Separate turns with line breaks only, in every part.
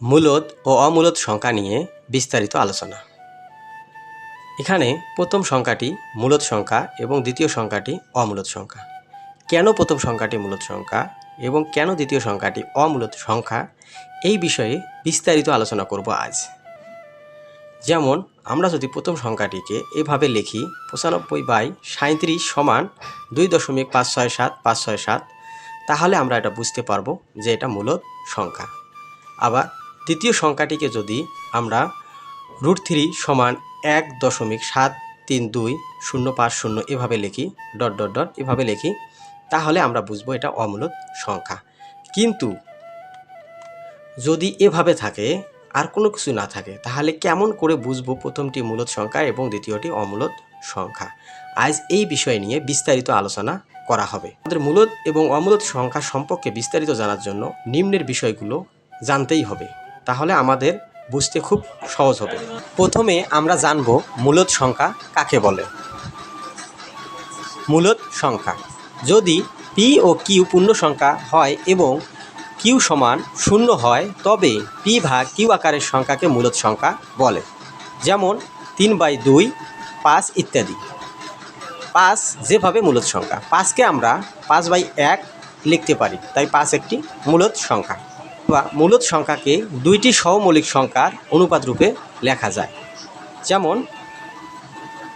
মূলদ ও অমূলদ সংখ্যা নিয়ে বিস্তারিত আলোচনা। এখানে প্রথম সংখ্যাটি মূলদ সংখ্যা এবং দ্বিতীয় সংখ্যাটি অমূলদ সংখ্যা। কেন প্রথম সংখ্যাটি মূলদ সংখ্যা এবং কেন দ্বিতীয় সংখ্যাটি অমূলদ সংখ্যা, এই বিষয়ে বিস্তারিত আলোচনা করব আজ। যেমন আমরা যদি প্রথম সংখ্যাটিকে এভাবে লিখি 95/37 সমান 2.567567, তাহলে আমরা এটা বুঝতে পারবো যে এটা মূলদ সংখ্যা। আবার দ্বিতীয় সংখ্যাটিকে যদি আমরা √3 সমান 1.732050 এভাবে লিখি, এভাবে লিখি, তাহলে আমরা বুঝবো এটা অমূলদ সংখ্যা। কিন্তু যদি এভাবে থাকে আর কোনো কিছু না থাকে, তাহলে কেমন করে বুঝবো প্রথমটি মূলদ সংখ্যা এবং দ্বিতীয়টি অমূলদ সংখ্যা? আজ এই বিষয় নিয়ে বিস্তারিত আলোচনা করা হবে। আমাদের মূলদ এবং অমূলদ সংখ্যা সম্পর্কে বিস্তারিত জানার জন্য নিম্নের বিষয়গুলো জানতেই হবে, তাহলে আমাদের বুঝতে খুব সহজ হবে। প্রথমে আমরা জানব মূলদ সংখ্যা কাকে বলে। মূলদ সংখ্যা যদি পি ও কিউ পূর্ণ সংখ্যা হয় এবং কিউ সমান 0 হয়, তবে পি ভাগ কিউ আকারের সংখ্যাকে মূলদ সংখ্যা বলে। যেমন 3/2, 5 ইত্যাদি। 5 যেভাবে মূলদ সংখ্যা, 5কে আমরা 5/1 লিখতে পারি, তাই 5 একটি মূলদ সংখ্যা। বা মূলদ সংখ্যাকে দুইটি সহমৌলিক সংখ্যার অনুপাত রূপে লেখা যায়। যেমন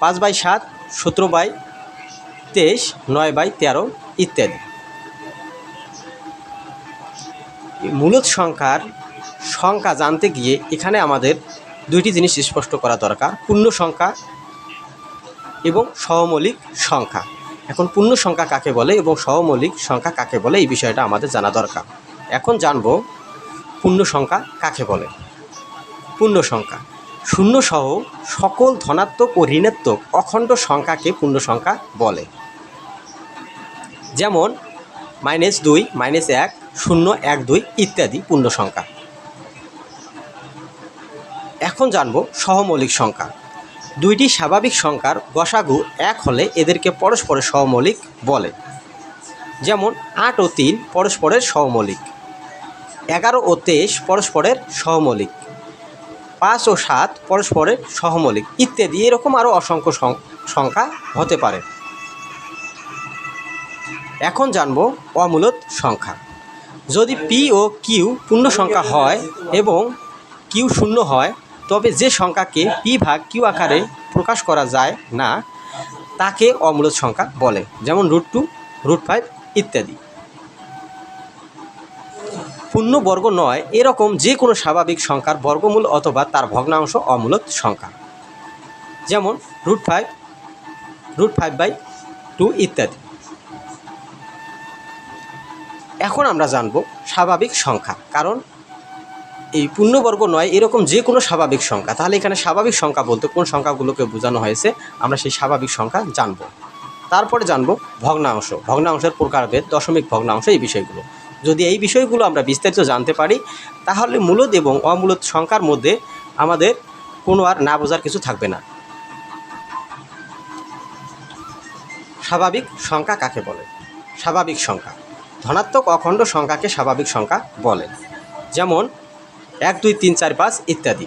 5/7, 17/23, 9/13 ইত্যাদি। মূলদ সংখ্যার সংখ্যা জানতে গিয়ে এখানে আমাদের দুইটি জিনিস স্পষ্ট করা দরকার: পূর্ণ সংখ্যা এবং সহমৌলিক সংখ্যা। এখন পূর্ণ সংখ্যা কাকে বলে এবং সহমৌলিক সংখ্যা কাকে বলে, এই বিষয়টা আমাদের জানা দরকার। এখন জানব পূর্ণ সংখ্যা কাকে বলে। পূর্ণ সংখ্যা 0 সহ সকল ধনাত্মক ও ঋণাত্মক অখণ্ড সংখ্যাকে পূর্ণ সংখ্যা বলে। যেমন -2, -1, 0, 1, 2 ইত্যাদি পূর্ণ সংখ্যা। এখন জানব সহমৌলিক সংখ্যা। দুইটি স্বাভাবিক সংখ্যার গসাগু 1 হলে এদেরকে পরস্পরের সহমৌলিক বলে। যেমন 8 ও 3 পরস্পরের সহমৌলিক, 11 ও 23 পরস্পরের সহমৌলিক, 5 ও 7 পরস্পরের সহমৌলিক ইত্যাদি। এরকম আরও অসংখ্য সংখ্যা হতে পারে। এখন জানব অমূলদ সংখ্যা। যদি পি ও কিউ পূর্ণ সংখ্যা হয় এবং কিউ 0 হয়, তবে যে সংখ্যাকে পি ভাগ কিউ আকারে প্রকাশ করা যায় না, তাকে অমূলদ সংখ্যা বলে। যেমন √2, √5 ইত্যাদি। পূর্ণবর্গ নয় এরকম যে কোনো স্বাভাবিক সংখ্যার বর্গমূল অথবা তার ভগ্নাংশ অমূলদ সংখ্যা। যেমন √5, √5/2 ইত্যাদি। এখন আমরা জানব স্বাভাবিক সংখ্যা, কারণ এই পূর্ণবর্গ নয় এরকম যে কোনো স্বাভাবিক সংখ্যা। তাহলে এখানে স্বাভাবিক সংখ্যা বলতে কোন সংখ্যাগুলোকে বোঝানো হয়েছে, আমরা সেই স্বাভাবিক সংখ্যা জানব। তারপরে জানব ভগ্নাংশ, ভগ্নাংশের প্রকারভেদ, দশমিক ভগ্নাংশ, এই বিষয়গুলো। যদি এই বিষয়গুলো আমরা বিস্তারিত জানতে পারি, তাহলে মূলদ এবং অমূলদ সংখ্যার মধ্যে আমাদের কোনো আর না বোঝার কিছু থাকবে না। স্বাভাবিক সংখ্যা কাকে বলে? স্বাভাবিক সংখ্যা ধনাত্মক অখণ্ড সংখ্যাকে স্বাভাবিক সংখ্যা বলে। যেমন 1, 2, 3, 4, 5 ইত্যাদি।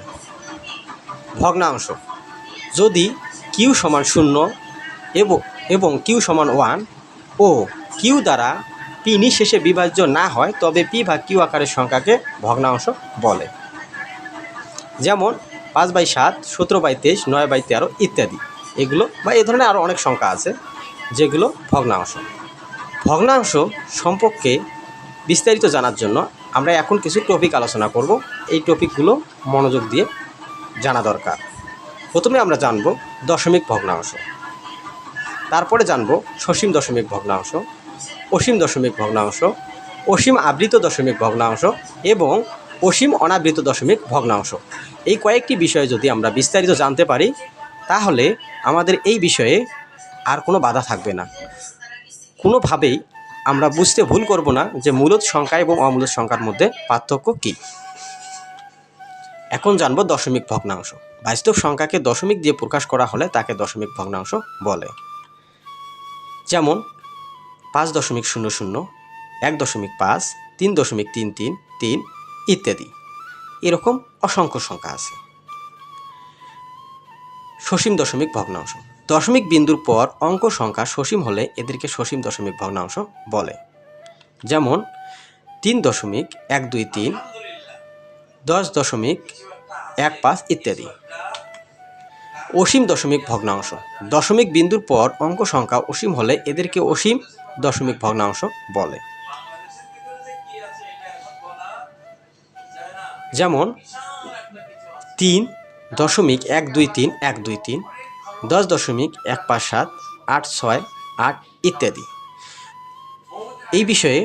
ভগ্নাংশ যদি কিউ সমান 0 এবং কিউ সমান 1 ও কিউ দ্বারা পি নিঃশেষে বিভাজ্য না হয়, তবে পি ভাগ কিউ আকারের সংখ্যাকে ভগ্নাংশ বলে। যেমন 5/7, 17/23, 9/13 ইত্যাদি। এগুলো বা এই ধরনের আরও অনেক সংখ্যা আছে যেগুলো ভগ্নাংশ। ভগ্নাংশ সম্পর্কে বিস্তারিত জানার জন্য আমরা এখন কিছু টপিক আলোচনা করব। এই টপিকগুলো মনোযোগ দিয়ে জানা দরকার। প্রথমে আমরা জানব দশমিক ভগ্নাংশ, তারপরে জানব সসীম দশমিক ভগ্নাংশ, অসীম দশমিক ভগ্নাংশ, অসীম আবৃত দশমিক ভগ্নাংশ এবং অসীম অনাবৃত দশমিক ভগ্নাংশ। এই কয়েকটি বিষয়ে যদি আমরা বিস্তারিত জানতে পারি, তাহলে আমাদের এই বিষয়ে আর কোনো বাধা থাকবে না। কোনোভাবেই আমরা বুঝতে ভুল করব না যে মূলদ সংখ্যা এবং অমূলদ সংখ্যার মধ্যে পার্থক্য কী। এখন জানব দশমিক ভগ্নাংশ। বাস্তব সংখ্যাকে দশমিক দিয়ে প্রকাশ করা হলে তাকে দশমিক ভগ্নাংশ বলে। যেমন 5.00, 1.5, 3.333 ইত্যাদি। এরকম অসংখ্য সংখ্যা আছে। সসীম দশমিক ভগ্নাংশ। দশমিক বিন্দুর পর অঙ্ক সংখ্যা সসীম হলে এদেরকে সসীম দশমিক ভগ্নাংশ বলে। যেমন 3.123, 10.15 ইত্যাদি। অসীম দশমিক ভগ্নাংশ। দশমিক বিন্দুর পর অঙ্ক সংখ্যা অসীম হলে এদেরকে অসীম দশমিক ভগ্নাংশ বলে। যেমন 3.123, 123, 10.157, 868 ইত্যাদি। এই বিষয়ে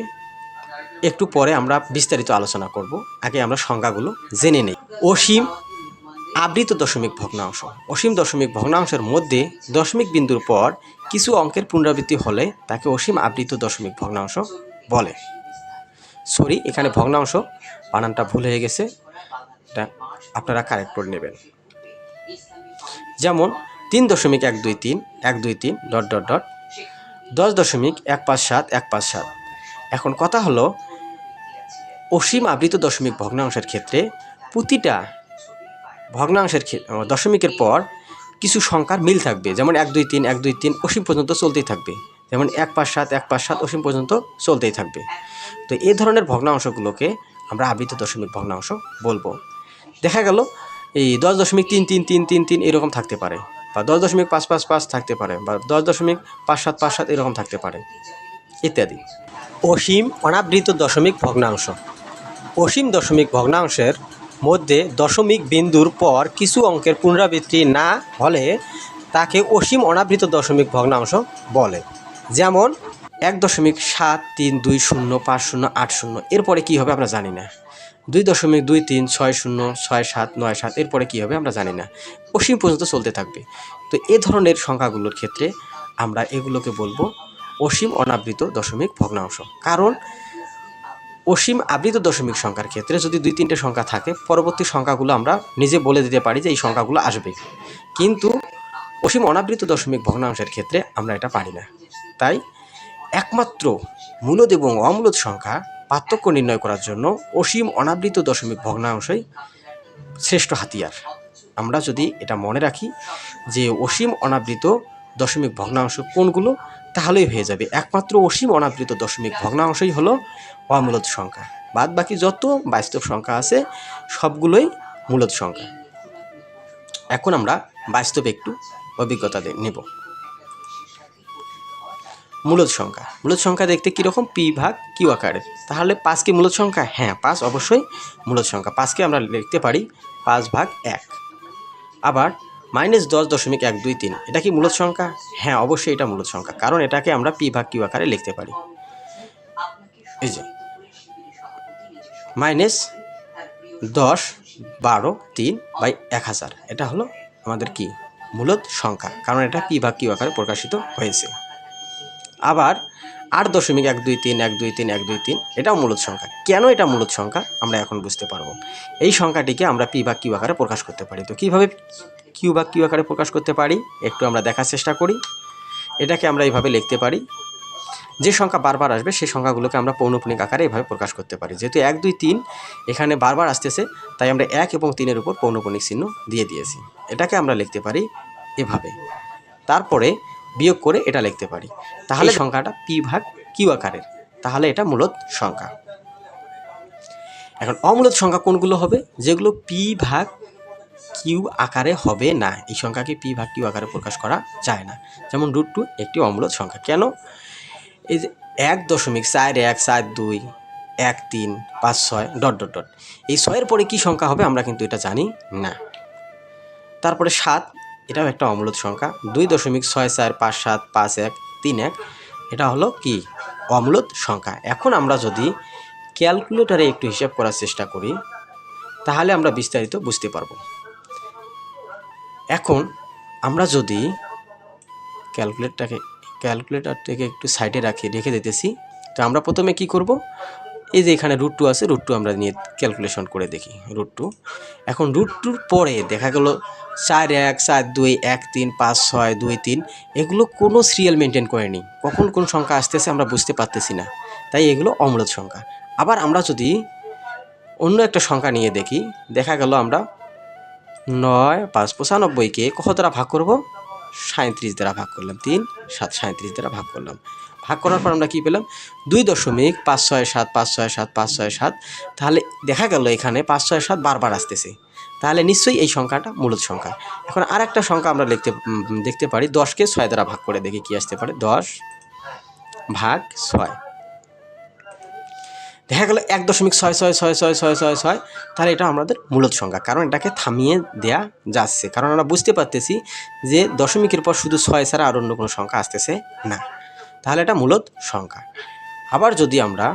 একটু পরে আমরা বিস্তারিত আলোচনা করব। আগে আমরা সংজ্ঞাগুলো জেনে নেই। অসীম আবৃত দশমিক ভগ্নাংশ। অসীম দশমিক ভগ্নাংশের মধ্যে দশমিক বিন্দুর পর কিছু অঙ্কের পুনরাবৃত্তি হলে তাকে অসীম আবৃত দশমিক ভগ্নাংশ বলে। সরি, এখানে ভগ্নাংশ বানানটা ভুল হয়ে গেছে, এটা আপনারা কারেক্ট করে নেবেন। যেমন 3.123, 123, ... 10.157, 157। এখন কথা হলো, অসীম আবৃত দশমিক ভগ্নাংশের ক্ষেত্রে প্রতিটা ভগ্নাংশের দশমিকের পর কিছু সংখ্যার মিল থাকবে। যেমন 123, 123 অসীম পর্যন্ত চলতেই থাকবে। যেমন 157, 157 অসীম পর্যন্ত চলতেই থাকবে। তো এই ধরনের ভগ্নাংশগুলোকে আমরা আবৃত দশমিক ভগ্নাংশ বলবো। দেখা গেল এই 10.333333 এরকম থাকতে পারে, বা 10.555 থাকতে পারে, বা 10.5757 এরকম থাকতে পারে ইত্যাদি। অসীম অনাবৃত দশমিক ভগ্নাংশ। অসীম দশমিক ভগ্নাংশের মধ্যে দশমিক বিন্দুর পর কিছু অঙ্কের পুনরাবৃত্তি না হলে তাকে অসীম অনাবৃত দশমিক ভগ্নাংশ বলে। যেমন 1.73205080 এরপরে কী হবে আমরা জানি না। 2.23606797 এরপরে কী হবে আমরা জানি না। অসীম পর্যন্ত চলতে থাকবে। তো এ ধরনের সংখ্যাগুলোর ক্ষেত্রে আমরা এগুলোকে বলবো অসীম অনাবৃত দশমিক ভগ্নাংশ। কারণ অসীম আবৃত দশমিক সংখ্যার ক্ষেত্রে যদি 2-3টে সংখ্যা থাকে, পরবর্তী সংখ্যাগুলো আমরা নিজে বলে দিতে পারি যে এই সংখ্যাগুলো আসবে। কিন্তু অসীম অনাবৃত দশমিক ভগ্নাংশের ক্ষেত্রে আমরা এটা পারি না। তাই একমাত্র মূলদ এবং অমূলদ সংখ্যা পার্থক্য নির্ণয় করার জন্য অসীম অনাবৃত দশমিক ভগ্নাংশই শ্রেষ্ঠ হাতিয়ার। আমরা যদি এটা মনে রাখি যে অসীম অনাবৃত দশমিক ভগ্নাংশ কোনগুলো, তাহলেই হয়ে যাবে। একমাত্র অসীম অনাবৃত দশমিক ভগ্নাংশই হলো অমূলদ সংখ্যা। বাদ বাকি যত বাস্তব সংখ্যা আছে সবগুলোই মূলদ সংখ্যা। এখন আমরা বাস্তবে একটু অভিজ্ঞতা নেব। মূলদ সংখ্যা। মূলদ সংখ্যা দেখতে কীরকম? p/q আকারে। তাহলে 5 কি মূলদ সংখ্যা? হ্যাঁ, 5 অবশ্যই মূলদ সংখ্যা। 5কে আমরা লিখতে পারি 5/1। আবার -10.123 এটা কি মূলদ সংখ্যা? হ্যাঁ, অবশ্যই এটা মূলদ সংখ্যা, কারণ এটাকে আমরা p/q আকারে লিখতে পারি। এই যে -10/12/3/1000 এটা হলো আমাদের কি মূলদ সংখ্যা, কারণ এটা p/q আকারে প্রকাশিত হয়েছে। আবার 8.123 এটাও মূলদ সংখ্যা। কেন এটা মূলদ সংখ্যা আমরা এখন বুঝতে পারবো। এই সংখ্যাটিকে আমরা p/q আকারে প্রকাশ করতে পারি। তো কীভাবে q/q আকারে প্রকাশ করতে পারি একটু আমরা দেখার চেষ্টা করি। এটাকে আমরা এইভাবে লিখতে পারি, যে সংখ্যা বারবার আসবে সেই সংখ্যাগুলোকে আমরা পৌনঃপুনিক আকারে এভাবে প্রকাশ করতে পারি। যেহেতু 1 2 3 এখানে বারবার আসতেছে, তাই আমরা 1 এবং 3-এর উপর পৌনঃপুনিক চিহ্ন দিয়ে দিয়েছি। এটাকে আমরা লিখতে পারি এভাবে, তারপরে বিয়োগ করে এটা লিখতে পারি। তাহলে সংখ্যাটা p/q আকারের, তাহলে এটা মূলদ সংখ্যা। এখন অমূলদ সংখ্যা কোনগুলো হবে? যেগুলো p/q আকারে হবে না, এই সংখ্যাকে p/q আকারে প্রকাশ করা যায় না। যেমন √2 একটি অমূলদ সংখ্যা। কেন? এই যে 1.41 42 13 56 ... এই 6-এর পরে কি সংখ্যা হবে আমরা কিন্তু এটা জানি না। তারপরে 7 এটাও একটা অমূলদ সংখ্যা। 2.64575131 এটা হলো কি অমূলদ সংখ্যা। এখন আমরা যদি ক্যালকুলেটরে একটু হিসাব করার চেষ্টা করি তাহলে আমরা বিস্তারিত বুঝতে পারবো। এখন আমরা যদি ক্যালকুলেটরটাকে একটু সাইডে রেখে দিতেছি, তো আমরা প্রথমে কি করব, এই যে এখানে √2 আছে, √2 আমরা নিয়ে ক্যালকুলেশন করে দেখি √2। এখন √2-র পরে দেখা গেল 41 42 13 56 23 এগুলো কোনো সিরিয়াল মেনটেন করেনি। কখন কোন সংখ্যা আসতেছে আমরা বুঝতে পারতেছি না, তাই এগুলো অমূলদ সংখ্যা। আবার আমরা যদি অন্য একটা সংখ্যা নিয়ে দেখি। দেখা গেল আমরা 9 5 95কে কত দ্বারা ভাগ করব? 37 দ্বারা ভাগ করলাম। 3 7 37 দ্বারা ভাগ করলাম। ভাগ করার পর আমরা কি পেলাম? 2.567 তাহলে দেখা গেল এখানে 567 বারবার আসতেছে, তাহলে নিশ্চয়ই এই সংখ্যাটা মূলত সংখ্যা। এখন আর একটা সংখ্যা আমরা দেখতে পারি। 10কে 6 দ্বারা ভাগ করে দেখি কি আসতে পারে। 10 ভাগ 6, দেখা গেল 1.6666666, তাহলে এটা আমাদের মূলত সংখ্যা, কারণ এটাকে থামিয়ে দেয়া যাচ্ছে, কারণ আমরা বুঝতে পারতেছি যে দশমিকের পর শুধু 6 ছাড়া আর অন্য কোনো সংখ্যা আসতেছে না, তাহলে এটা মূলত সংখ্যা। আবার যদি আমরা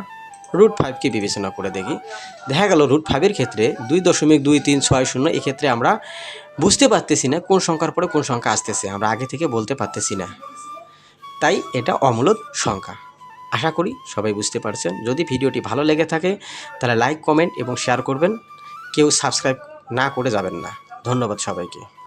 √5কে বিবেচনা করে দেখি, দেখা গেল √5-এর ক্ষেত্রে 2.2360, এক্ষেত্রে আমরা বুঝতে পারতেছি না কোন সংখ্যার পরে কোন সংখ্যা আসতেছে, আমরা আগে থেকে বলতে পারতেছি না, তাই এটা অমূলত সংখ্যা। আশা করি সবাই বুঝতে পারছেন। যদি ভিডিওটি ভালো লেগে থাকে তাহলে লাইক, কমেন্ট এবং শেয়ার করবেন। কেউ সাবস্ক্রাইব না করে যাবেন না। ধন্যবাদ সবাইকে।